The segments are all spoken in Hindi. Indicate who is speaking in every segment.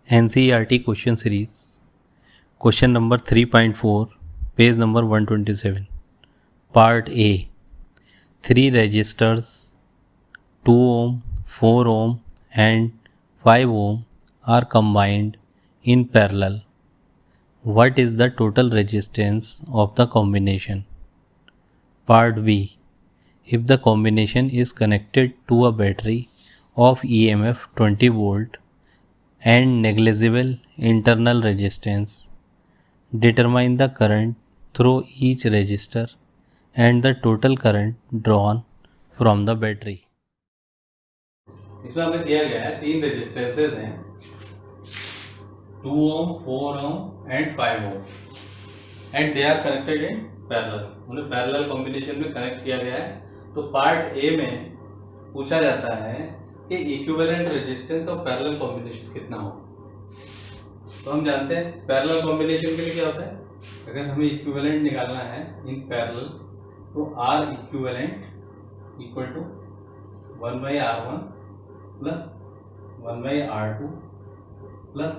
Speaker 1: NCERT question series, question number 3.4, page number 127. Part A. 3 resistors 2 ohm, 4 ohm and 5 ohm are combined in parallel. What is the total resistance of the combination? Part B. If the combination is connected to a battery of EMF 20 volt and negligible internal resistance, determine the current through each resistor and the total current drawn from the battery.
Speaker 2: इसमें हमें दिया गया है 3 रेजिस्टेंसेस हैं 2 ohm 4 ohm and 5 ohm and they are connected in parallel. उन्हें पैरेलल कॉम्बिनेशन में कनेक्ट किया गया है। तो पार्ट ए में पूछा जाता है कि equivalent resistance of parallel combination कितना हो। तो हम जानते हैं पैरेलल कॉम्बिनेशन के लिए क्या होता है, अगर हमें इक्विवेलेंट निकालना है इन पैरेलल तो R equivalent equal to 1/R1 plus 1/R2 plus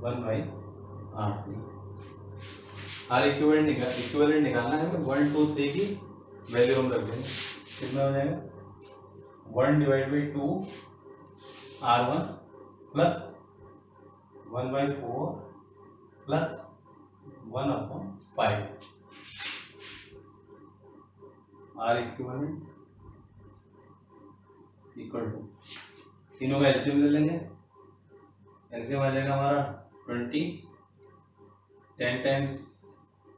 Speaker 2: 1/R3। R equivalent निकालना है हमें 1 2 3 की वैल्यू हम रख देंगे। कितना हो जाएगा 1/2 R1 plus 1/4 plus 1/5 R equivalent equal to तीनों का एलसीएम ले लेंगे। एलसीएम आ जाएगा हमारा 20, 10 टाइम्स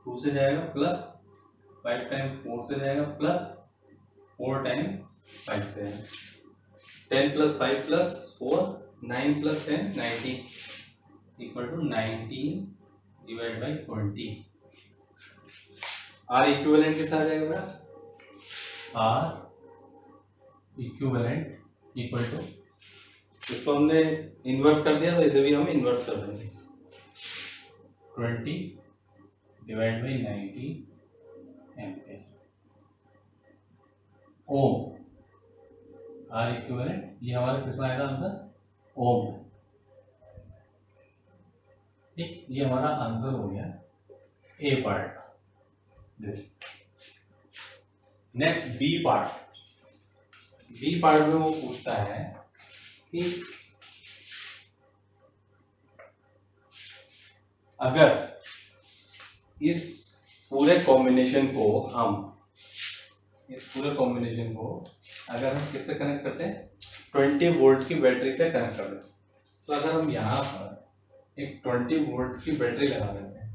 Speaker 2: 2 से जाएगा प्लस 5 टाइम्स 4 से जाएगा प्लस 4 टाइम्स 5 से जाएगा। 10 plus 5 plus 4 9 plus 10 90 equal to 19 divide by 20। R equivalent कितना आ जाएगा बेटा, आर इक्विवेलेंट इक्वल टू, इसको हमने इन्वर्स कर दिया तो इसे भी हम इन्वर्स कर देंगे 20 divide by 90 ampere ohm. R equivalent ये हमारा कितना आएगा आंसर, ओम। ठीक, ये हमारा आंसर हो गया A part. Next B part. B part में वो पूछता है कि अगर इस पूरे कॉम्बिनेशन को अगर हम किससे कनेक्ट करते हैं 20 वोल्ट की बैटरी से कनेक्ट करते हैं। तो अगर हम यहाँ पर एक 20 वोल्ट की बैटरी लगा देते हैं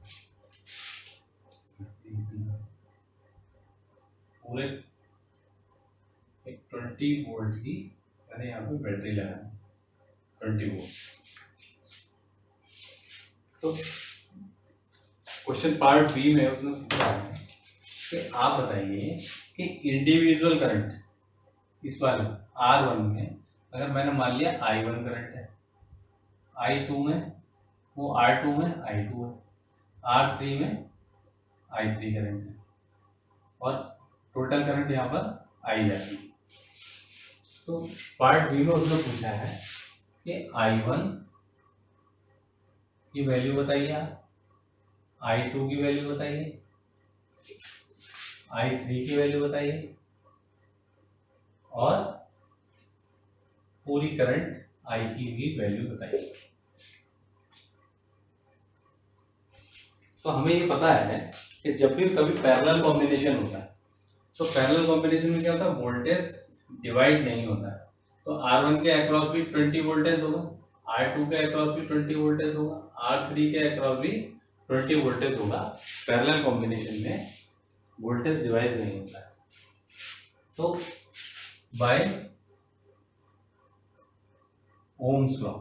Speaker 2: पूरे एक 20 वोल्ट की, मैंने यहाँ पे बैटरी लगाई 20 वोल्ट। तो क्वेश्चन पार्ट बी में उसने पूछा है कि आप बताइए कि इंडिविजुअल करंट इस वाले R1 में अगर मैंने मान लिया I1 करंट है, I2 में वो R2 में I2 है, R3 में I3 करंट है और टोटल करंट यहाँ पर I जाती है। तो पार्ट बी में उसने पूछा है कि I1 की वैल्यू बताइए आप, I2 की वैल्यू बताइए, I3 की वैल्यू बताइए और पूरी करंट I की भी वैल्यू बताइए। तो हमें ये पता है कि जब भी कभी पैरेलल कॉम्बिनेशन होता है तो पैरेलल कॉम्बिनेशन में क्या होता है, वोल्टेज डिवाइड नहीं होता है। तो R1 के अक्रॉस भी 20 वोल्टेज होगा, R2 के अक्रॉस भी 20 वोल्टेज होगा, R3 के अक्रॉस भी 20 वोल्टेज होगा। पैरेलल कॉम्बिनेशन में वोल्टेज डिवाइड नहीं होता है। तो by Ohm's law,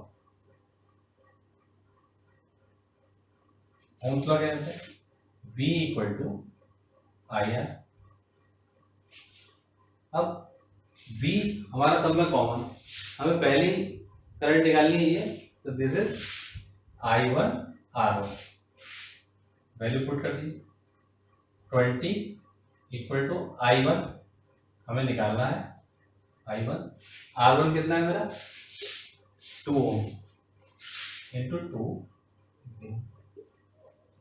Speaker 2: Ohm's law क्या है, V इक्वल टू IR। अब V हमारा सब में कॉमन, हमें पहली करंट निकालनी है ये, तो this is I1 R1, value put कर दी 20 इक्वल टू I1 हमें निकालना है I1, R1 कितना है मेरा 2 ओम, इंटू 2,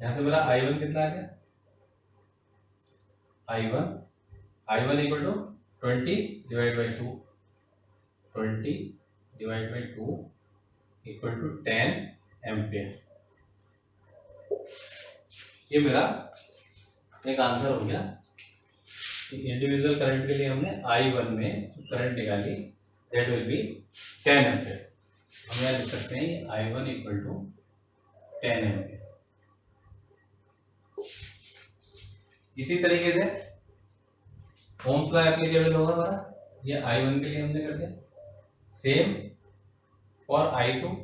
Speaker 2: यहाँ से मेरा I1 कितना आ गया, I1 equal to 20 divide by 2, 20 divide by 2 equal to 10 ampere. ये मेरा एक आंसर हो गया। इंडिविजुअल करंट के लिए हमने I1 में करंट निकाली, दैट विल बी 10 एम्पियर। हम यहाँ लिख सकते हैं I1 इक्वल टू 10 एम्पियर। इसी तरीके से ओम्स लॉ एप्लीकेबल होगा हमारा, ये I1 के लिए हमने कर दिया। सेम फॉर I2,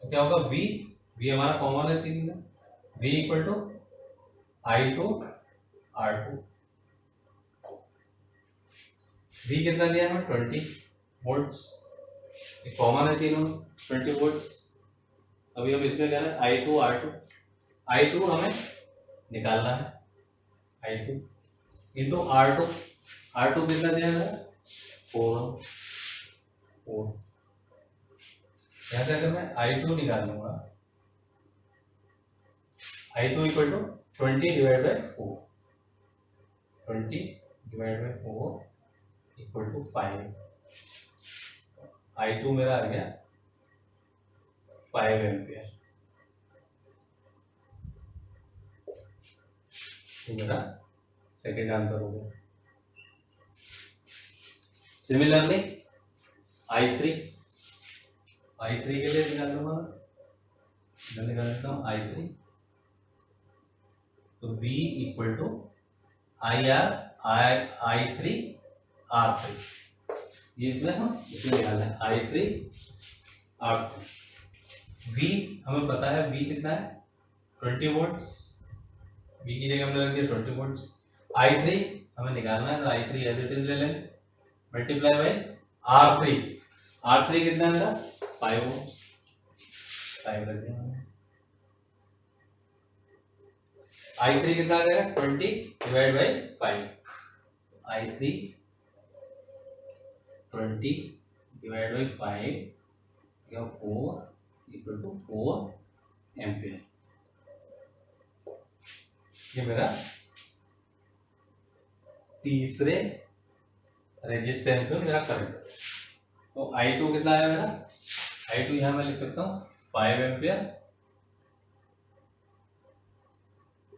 Speaker 2: तो क्या होगा, V हमारा कॉमन है तीन में, V equal to I2 R2। V कितना दिया हमें, 20 वोल्ट्स, कॉमन है तीनों 20 वोल्ट्स। अभी हम इसमें कह रहे हैं I2 R2, I2 हमें निकालना है, I2 इंटू R2 कितना दिया है, 4। यहाँ से अगर मैं I2 निकाल लूंगा, I2 equal to 20 divide by 4, 20 divide by 4 equal to 5। I2 मेरा आ गया 5 एम्पियर। तो मेरा सेकेंड आंसर हो गया। सिमिलरली I3 के लिए निकाल लूंगा मैं निकाल लेता हूँ I3, तो V equal to I3 R3, ये इसमें निकालना है I3 R3। V हमें पता है, V कितना है, 20 वोल्ट्स, V की जगह हमने रख दिया 20 वोल्ट्स। I3 हमें निकालना है, तो I3 एज इट इज ले लेंगे, मल्टीप्लाई बाई R3 कितना है, 5 वोल्ट्स, 5 रख दिया हमने। I3 कितना आ गया, 20 divide by 5, I3 20 divide by 5 4 equal to 4 ampere. ये मेरा तीसरे रेजिस्टेंस में मेरा करंट। तो I2 कितना है मेरा, I2 यहां मैं लिख सकता हूं 5 एम्पियर,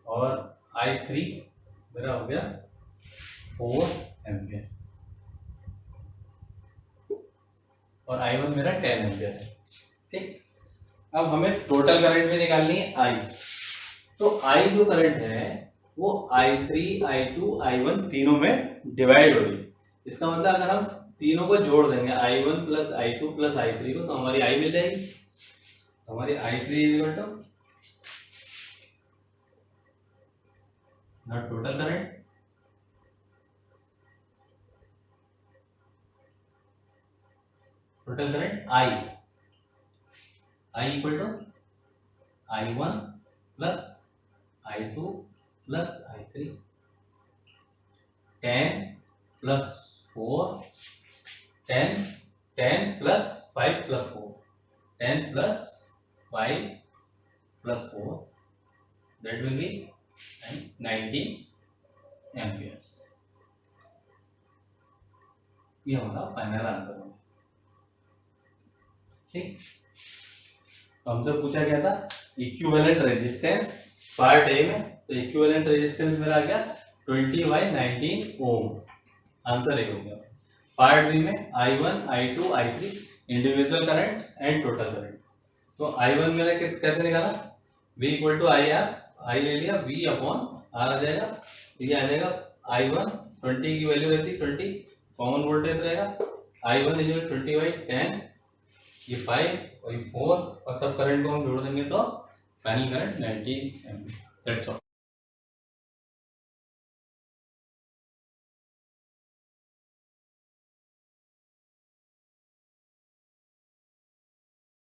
Speaker 2: और I3 मेरा हो गया 4 एम्पियर, और I1 मेरा 10 एम्पियर है। ठीक, अब हमें टोटल करंट भी निकालनी है I। तो I जो करंट है वो I3, I2, I1 तीनों में डिवाइड हो रही है। इसका मतलब अगर हम तीनों को जोड़ देंगे I1 plus I2 plus I3 को, तो हमारी I मिल जाएगी। हमारी I3 is equal to total current I equal to I1 plus I2 plus I3, 10 plus 4, 10 plus 5 plus 4, 10 plus 5 plus 4, that will be 90 amperes. ये हमारा फाइनल आंसर होगा। ठीक, तो हमसे पूछा गया था इक्विवेलेंट रेजिस्टेंस पार्ट ए में, तो इक्विवेलेंट रेजिस्टेंस मेरा आ गया 20/19 ओम, आंसर ए हो गया। पार्ट बी में I1, I2, I3 individual currents and total current. तो I1 मेरा कैसे निकाला, V इक्वल टू I ले लिया, V अपॉन R आ जाएगा, ये आ जाएगा I1 20 की वैल्यू रहती 20, कॉमन वोल्टेज रहेगा I1 इज 20/10, ये 5 और ये 4, और सब करंट को हम जोड़ देंगे तो final current 19 ampere. That's all.